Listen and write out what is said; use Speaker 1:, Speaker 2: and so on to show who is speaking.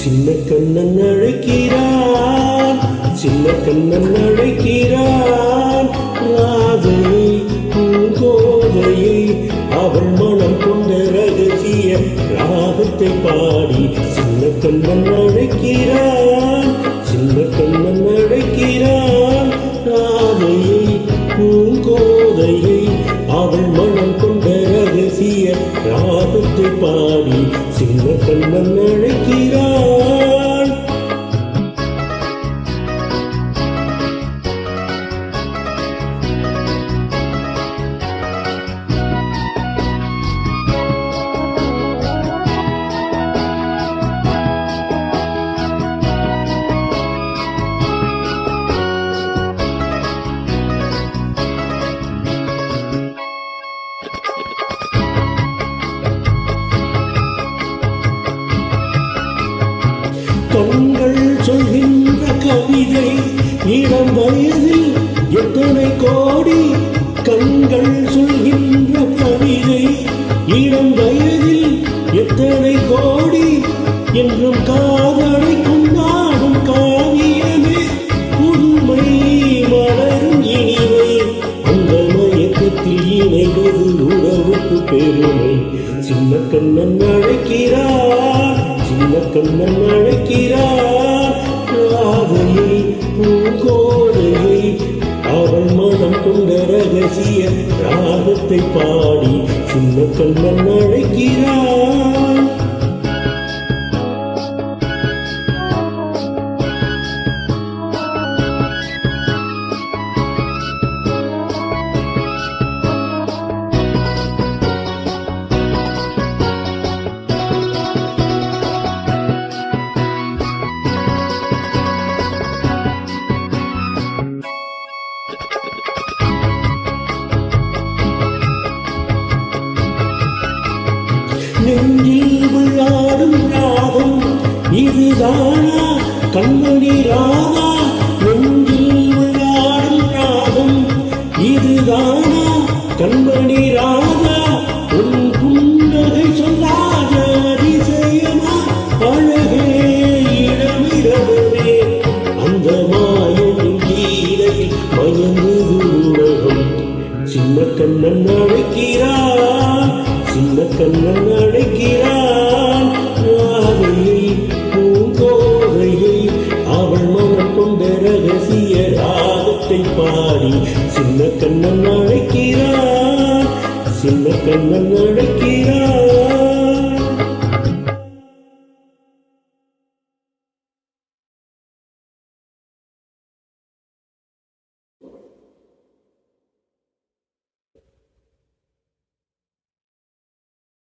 Speaker 1: சின்ன கண்ணன் அழைக்கிறான், சின்ன கண்ணன் அழைக்கிறான். ராதையை பூங்கோதையை அவள் மனம் கொண்ட ரகசிய ராகத்தை பாடி சின்ன கண்ணன் அழைக்கிறான், சின்ன கண்ணன் அழைக்கிறான். ராதையை பூங்கோதையை அவள் மனம் கொண்ட ரகசிய ராகத்தை பாடி சின்ன கண்ணன் அழைக்கிறான். கண்கள் சொல்கின்ற கவிதை இளம் வயதில் எத்தனை கோடி. கண்கள் சொல்கின்ற கவிதை இளம் வயதில் எத்தனை கோடி. என்றும் காதலை கொண்டாடும் காவியமே புதுமை மலரும் இனிமை. அந்த மயக்கத்தில் இணைவது உறவுக்கு பெருமை. சின்ன கண்ணன் அழைக்கிறார், சின்ன கண்ணன் அழைக்கிறார். ராதையை பூங்கோதையை அவள் மனம் கொண்ட ரகசிய ராகத்தை பாடி சின்ன கண்ணன் அழைக்கிறார். நெஞ்சில் விளையாடும் ராகம் இதுதானா கண்மணி ராதா. நெஞ்சில் விளையாடும் ராகம் இதுதானா கண்மணி ராதா. உன் புன்னகை சொல்லாத அதிசயமா அழகே இடமிரவே. அந்த மாயனின் கீதையில் மயங்குது உலகம். சின்ன கண்ணன் அழைக்கிறான், சின்ன கண்ணன் அழைக்கிறான். ராதையை பூங்கோதையை அவள் மனம் கொண்ட ரகசிய ராகத்தை பாடி சின்ன கண்ணன் அழைக்கிறான், சின்ன கண்ணன் அழைக்கிறான்.